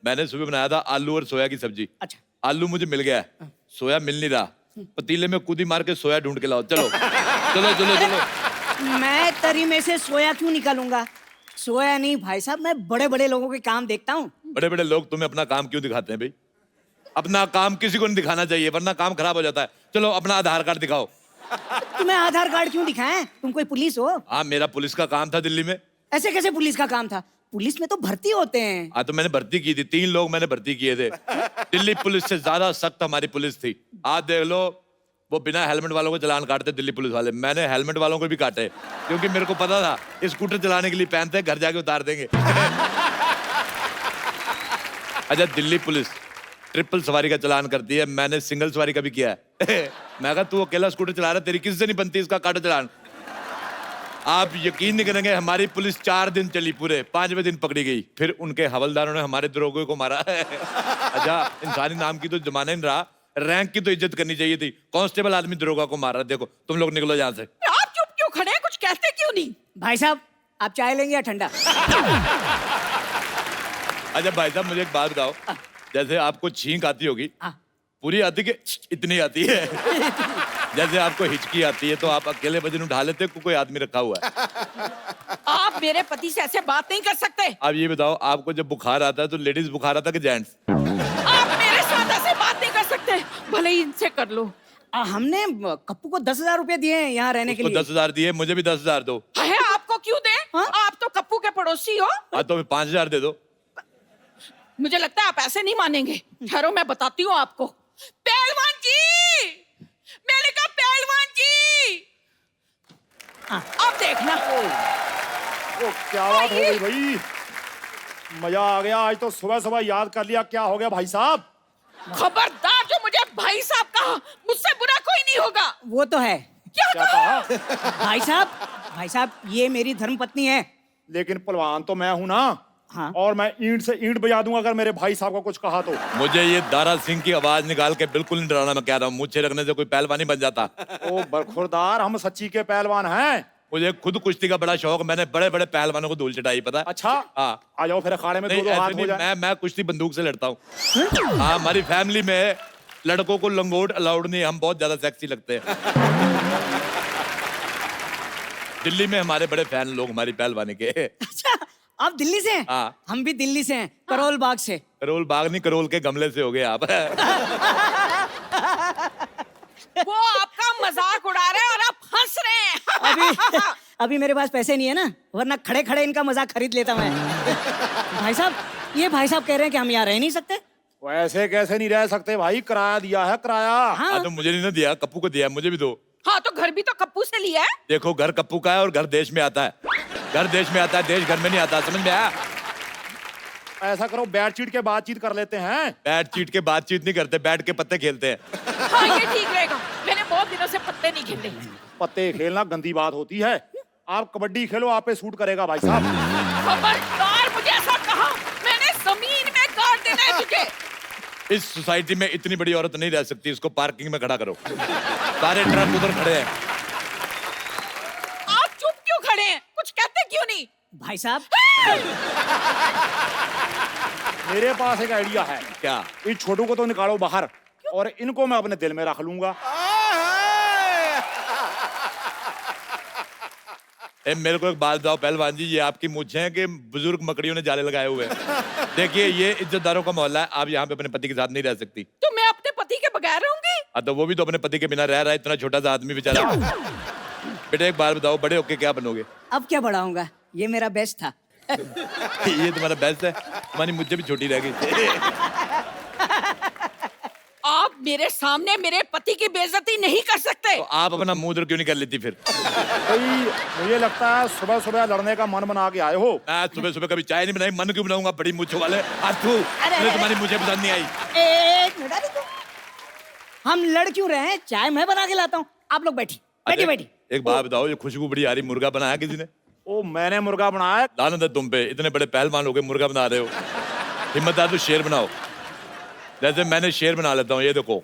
मैंने सुबह बनाया था आलू और सोया की सब्जी। अच्छा। आलू मुझे मिल गया है, सोया मिल नहीं रहा। पतीले में कूदी मार के सोया ढूंढ के लाओ। चलो चलो चलो चलो। मैं तरी में से सोया क्यों निकालूंगा? सोया नहीं भाई साहब, मैं बड़े बड़े लोगों के काम देखता हूँ। बड़े बड़े लोग तुम्हें अपना काम क्यों दिखाते हैं भाई? अपना काम किसी को नहीं दिखाना चाहिए, वरना काम खराब हो जाता है। चलो अपना आधार कार्ड दिखाओ। तुम्हें आधार कार्ड क्यों दिखाएं? तुम कोई पुलिस हो? हाँ, मेरा पुलिस का काम था दिल्ली में। ऐसे कैसे पुलिस का काम था? पुलिस में तो भर्ती होते हैं। हाँ, तो मैंने भर्ती की थी, 3 लोग मैंने भर्ती किए थे। दिल्ली पुलिस से ज्यादा सख्त हमारी पुलिस थी। आज देख लो, वो बिना हेलमेट वालों को चालान काटते दिल्ली पुलिस वाले। मैंने हेलमेट वालों को भी काटे, क्योंकि मेरे को पता था स्कूटर चलाने के लिए पहनते, घर जाके उतार देंगे। अच्छा, दिल्ली पुलिस ट्रिपल सवारी का चालान करती है, मैंने सिंगल सवारी का भी किया है। मैं कहा, तू अकेला स्कूटर चला रहा है, तेरी किससे नहीं बनती, इसका काटो चालान। आप यकीन नहीं करेंगे, हमारी पुलिस 4 दिन चली, पूरे 5वें दिन पकड़ी गई। फिर उनके हवलदारों ने हमारे दरोगे को मारा। अच्छा, इंसानी नाम की तो जमाना नहीं रहा, रैंक की तो इज्जत करनी चाहिए थी। कांस्टेबल आदमी दरोगा को मार रहा। देखो, तुम लोग निकलो यहाँ से। आप चुप क्यों खड़े हैं? कुछ कहते क्यों नहीं? भाई साहब, आप चाय लेंगे या ठंडा? अच्छा भाई साहब, मुझे एक बात बताओ, जैसे आपको छींक आती होगी, पूरी आती कि इतनी आती है? जैसे आपको हिचकी आती है तो आप अकेले वजन उठा लेते हो, कोई आदमी रखा हुआ है? आप मेरे पति से ऐसे बात नहीं कर सकते। आप ये बताओ, आपको जब बुखार आता है तो लेडीज बुखार आता है कि जेंट्स? आप मेरे साथ ऐसे बात नहीं कर सकते, भले ही इनसे कर लो। हमने कप्पू को 10,000 रुपए दिए हैं यहाँ रहने के लिए। 10,000 दिए, मुझे भी 10,000 दो। है, आपको क्यों दे? आप तो कप्पू के पड़ोसी हो। हाँ, तो 5,000 दे दो। मुझे लगता है आप ऐसे नहीं मानेंगे। ठहरो, मैं बताती हूँ आपको। पहलवान जी, मैंने कहा पहलवान जी, अब देखना। ओ क्या बात हो गई भाई, मजा आ गया। आज तो सुबह सुबह याद कर लिया। क्या हो गया भाई साहब? खबरदार, जो मुझे भाई साहब कहा, मुझसे बुरा कोई नहीं होगा। वो तो है। क्या कहा? भाई साहब, ये मेरी धर्मपत्नी है। लेकिन पहलवान तो मैं हूं ना। हाँ। और मैं ईंट से ईंट बजा दूंगा अगर मेरे भाई साहब को कुछ कहा तो। मुझे ये दारा सिंह की आवाज निकाल के बिल्कुल नहीं डराना। मैं कह रहा हूँ, मुझे रखने से कोई पहलवानी बन जाता। ओ बरखुरदार, हम सच्ची के पहलवान हैं। मुझे खुद कुश्ती का बड़ा शौक, मैंने बड़े बड़े पहलवानों को धूल चटाई, पता है? अच्छा, हाँ। आ जाओ फिर अखाड़े में, नहीं, दो ऐसे हाथ हो नहीं, जाए। मैं कुश्ती बंदूक से लड़ता हूँ। हाँ, हमारी फैमिली में लड़कों को लंगोट अलाउड नहीं, हम बहुत ज्यादा सेक्सी लगते हैं। दिल्ली में हमारे बड़े फैन लोग हमारी पहलवानी के। अच्छा, आप दिल्ली से हैं? हाँ। हम भी दिल्ली से हैं, करोल बाग से। करोल बाग नहीं, करोल के गमले से हो गए आप। वो आपका मजाक उड़ा रहे हैं और आप हंस रहे हैं। अभी मेरे पास पैसे नहीं है ना, वरना खड़े खड़े इनका मजाक खरीद लेता मैं। भाई साहब, ये भाई साहब कह रहे हैं कि हम यहाँ रह नहीं सकते। वैसे कैसे नहीं रह सकते भाई, किराया दिया है, किराया। हाँ, तो मुझे नहीं ना दिया, कप्पू को दिया, मुझे भी दो। हाँ, तो घर भी तो कप्पू से लिया है। देखो, घर कप्पू का है और घर देश में आता है। घर देश में आता है, देश घर में नहीं आता, समझ में आया? ऐसा करो, बैट चीट के बातचीत कर लेते हैं। बैट चीट के बातचीत नहीं करते, बैठ के पत्ते खेलते हैं। हाँ, ये ठीक रहेगा। मैंने बहुत दिनों से पत्ते नहीं खेले। पत्ते खेलना गंदी बात होती है। आप कबड्डी खेलो, आप पे सूट करेगा भाई साहब। खबरदार, मुझे ऐसा कहा, मैंने जमीन में काट देना है तुझे। इस सोसाइटी में इतनी बड़ी औरत नहीं रह सकती, इसको पार्किंग में खड़ा करो। सारे ट्रक उधर खड़े हैं। आप चुप क्यों खड़े हैं? कुछ कहते क्यों नहीं? भाई साहब, मेरे पास एक आइडिया है। क्या? इस छोटू को तो निकालो बाहर और इनको मैं अपने दिल में रख लूंगा। मेरे को एक बात बताओ पहलवान जी, ये आपकी मूंछें हैं कि बुजुर्ग मकड़ियों ने जाले लगाए हुए हैं? देखिए, ये इज्जतदारों का मोहल्ला है, आप यहाँ पे अपने पति के साथ नहीं रह सकती। तो मैं अपने पति के बगैर रहूंगी? हाँ, तो वो भी तो अपने पति के बिना रह रहा है, इतना छोटा सा आदमी बेचारा। बेटा एक बात बताओ, बड़े होके क्या बनोगे? अब क्या बड़ा होऊंगा, ये मेरा बेस्ट था। ये तुम्हारा बेस्ट है, तुम्हारी मुझे भी छोटी रह गई। आप मेरे सामने मेरे पति की बेइज्जती नहीं कर सकते। तो आप अपना मुंह उधर क्यों नहीं कर लेती फिर? भाई मुझे लगता है सुबह सुबह लड़ने का मन बना के आए हो। मैं सुबह सुबह कभी चाय नहीं बनाई, मन क्यों बनाऊंगा? बड़ी मुझे वाले आज तू तुम्हारी मुझे पसंद नहीं आई। एक मिनट, अरे तुम हम लड़ क्यों रहे हैं? चाय मैं बना के लाता हूँ, आप लोग बैठी बैठी बैठी। एक बात बताओ, ये खुशबू बड़ी आ रही, मुर्गा बनाया किसी ने? ओ मैंने मुर्गा बनाया। लानत है तुम पे, इतने बड़े पहलवान हो गए मुर्गा बना रहे हो। हिम्मत है तो शेर बनाओ, जैसे मैंने शेर बना लेता हूँ। ये देखो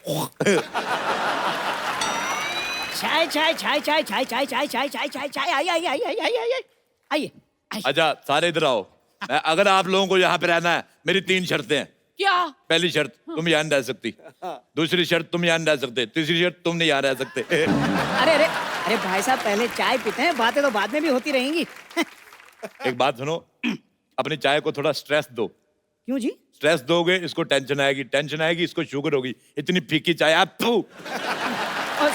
चाय चाय चाय चाय चाय चाय चाय चाय चाय चाय चाय आइए आइए आइए आइए आइए आइए आइए। अच्छा सारे इधर आओ। अगर आप लोगों को यहाँ पे रहना है, मेरी 3 शर्तें हैं। क्या? पहली शर्त, तुम यहाँ नहीं रह सकती। दूसरी शर्त, तुम यहाँ नहीं रह सकते। तीसरी शर्त, तुम नहीं यहाँ रह सकते। अरे अरे अरे भाई साहब, पहले चाय पीते हैं, बातें तो बाद में भी होती रहेंगी। एक बात सुनो, अपनी चाय को थोड़ा स्ट्रेस दो। क्यों जी? स्ट्रेस दोगे इसको टेंशन आएगी, टेंशन आएगी इसको शुगर होगी। इतनी फीकी चाय आप तू।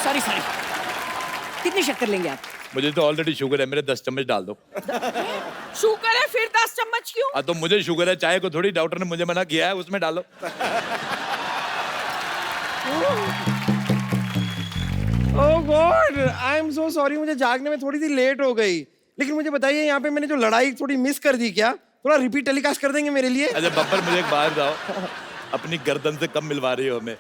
सॉरी सॉरी, कितनी शक्कर लेंगे आप? मुझे तो ऑलरेडी शुगर है, मेरे 10 चम्मच डाल दो। शुगर है फिर 10 चम्मच क्यों? हाँ तो मुझे शुगर है, चाय को थोड़ी डॉक्टर ने मुझे मना किया है, उसमें डालो। Oh God, I am so sorry, मुझे जागने में थोड़ी सी लेट हो गई। लेकिन मुझे बताइए, यहाँ पे मैंने जो लड़ाई थोड़ी मिस कर दी क्या? थोड़ा रिपीट टेलीकास्ट कर देंगे मेरे लिए? अच्छा बब्बर, मुझे एक बात बताओ, अपनी गर्दन से कम मिलवा रही हो हमें?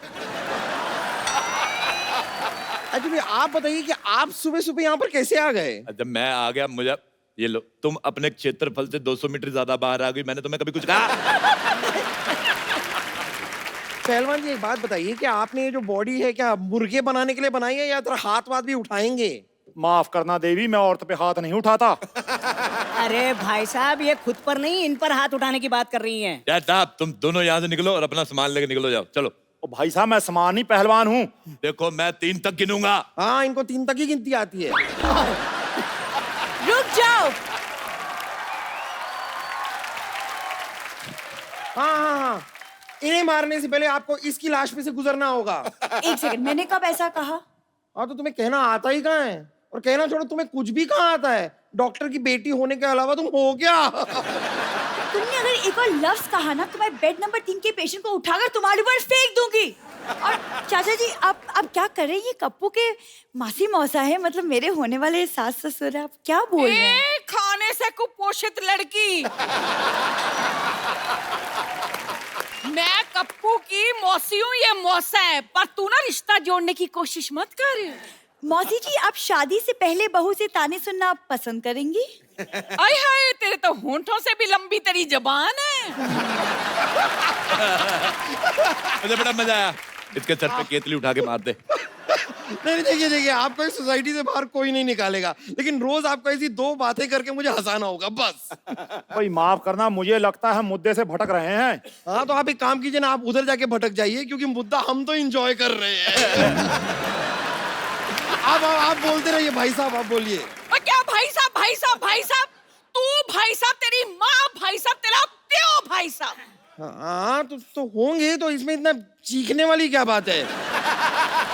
अच्छा भाई आप बताइए कि आप सुबह सुबह यहाँ पर कैसे आ गए? अच्छा मैं आ गया, मुझे ये लो, तुम अपने क्षेत्रफल से 200 मीटर ज्यादा बाहर आ गई। मैंने तुम्हें कभी कुछ कहा? पहलवान जी एक बात बताइए कि आपने ये जो बॉडी है क्या मुर्गे बनाने के लिए बनाई है या थोड़ा हाथ वाथ भी उठाएंगे? माफ करना देवी, मैं औरत पे हाथ नहीं उठाता। अरे भाई साहब, ये खुद पर नहीं, इन पर हाथ उठाने की बात कर रही हैं। यार साहब, तुम दोनों यहाँ से निकलो और अपना सामान लेके निकलो, जाओ चलो। ओ भाई साहब, मैं सामान ही पहलवान हूँ। देखो मैं 3 तक गिनूंगा। हाँ, इनको 3 तक ही गिनती आती है। रुक जाओ। हाँ हाँ हाँ, इन्हें मारने से पहले आपको इसकी लाश पे से गुजरना होगा। एक सेकंड, मैंने कब ऐसा कहा? हाँ तो तुम्हें कहना आता ही कहाँ है? और कहना छोड़ो, तुम्हें कुछ भी कहाँ आता है? डॉक्टर की बेटी होने के अलावा तुम हो क्या? तुमने अगर एक और लफ्ज कहा ना तो मैं बेड नंबर 3 के पेशेंट को उठाकर तुम्हारे ऊपर फेंक दूंगी। और चाचा जी, आप क्या कर रहे हैं? ये कप्पू के मासी मौसा है, मतलब मेरे होने वाले सास ससुर है। आप क्या बोल रहे हैं? खाने से कुपोषित लड़की। मैं कप्पू की मौसी हूँ, ये मौसा है। पर तू ना रिश्ता जोड़ने की कोशिश मत कर। मौसी जी, आप शादी से पहले बहू से ताने सुनना पसंद करेंगी? आय हाय, तेरे तो होंठों से भी लंबी तेरी जबान है। मुझे बड़ा मजा आया। इसके सर पे केतली उठा के मार दे। नहीं देखिए देखिए, आपको इस सोसाइटी से बाहर कोई नहीं निकालेगा, लेकिन रोज आपको ऐसी 2 बातें करके मुझे हंसाना होगा बस। भाई माफ करना, मुझे लगता है मुद्दे से भटक रहे हैं। हाँ तो आप एक काम कीजिए ना, आप उधर जाके भटक जाइए, क्योंकि मुद्दा हम तो एंजॉय कर रहे हैं। आप बोलते रहिए भाई साहब, आप बोलिए। क्या भाई साहब, भाई साहब, भाई साहब? तू भाई साहब, तेरी माँ भाई साहब, तेरा प्यो भाई साहब। हाँ तो होंगे, तो इसमें इतना चीखने वाली क्या बात है?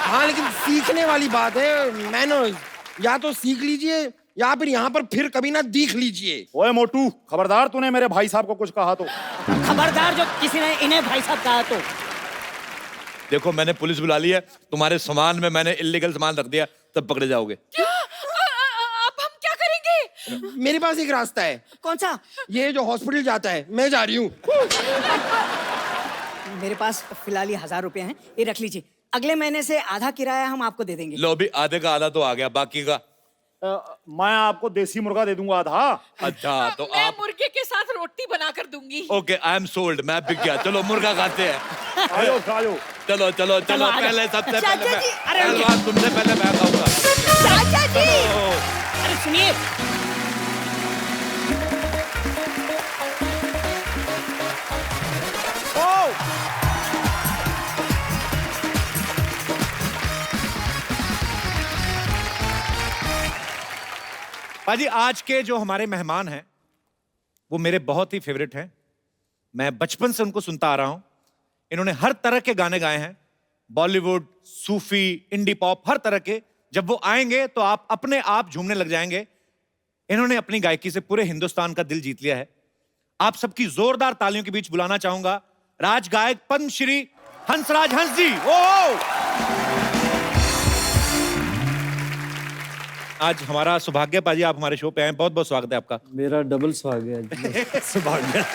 हाँ लेकिन सीखने वाली बात है, मैनर्स। या तो सीख लीजिए या फिर यहाँ पर फिर कभी ना दिख लीजिए। ओए मोटू, खबरदार तूने मेरे भाई साहब को कुछ कहा तो। खबरदार जो किसी ने इन्हें भाई साहब कहा तो। देखो मैंने पुलिस बुला ली है, तुम्हारे सामान में मैंने इल्लीगल सामान रख दिया, तब पकड़े जाओगे। क्या? अब हम क्या करेंगे? मेरे पास एक रास्ता है। कौन सा? ये जो हॉस्पिटल जाता है, मैं जा रही हूँ। मेरे पास फिलहाल ये 1000 रुपए हैं, ये रख लीजिए। अगले महीने से आधा किराया हम आपको दे देंगे। लो भी, आधे का आधा तो आ गया, बाकी का मैं आपको देसी मुर्गा दे दूंगा आधा। अच्छा तो मैं आप मुर्गे के साथ रोटी बनाकर दूंगी। ओके, आई एम सोल्ड, मैं बिक गया। चलो मुर्गा खाते हैं। आयो खाओ। चलो चलो चलो, आ जाओ। पहले सबसे चाचा पहले मैं जी, अरे पहलवान, तुमसे पहले मैं खाऊंगा। चाचा जी, अरे सुनिए, पाजी, आज के जो हमारे मेहमान हैं वो मेरे बहुत ही फेवरेट हैं। मैं बचपन से उनको सुनता आ रहा हूं। इन्होंने हर तरह के गाने गाए हैं, बॉलीवुड, सूफी, इंडी पॉप, हर तरह के। जब वो आएंगे तो आप अपने आप झूमने लग जाएंगे। इन्होंने अपनी गायकी से पूरे हिंदुस्तान का दिल जीत लिया है। आप सबकी जोरदार तालियों के बीच बुलाना चाहूंगा राज गायक पद्मश्री हंसराज हंस जी। ओ आज हमारा सौभाग्य पाजी, आप हमारे शो पे आए, बहुत बहुत स्वागत है आपका। मेरा डबल सौभाग्य है जी। सौभाग्य।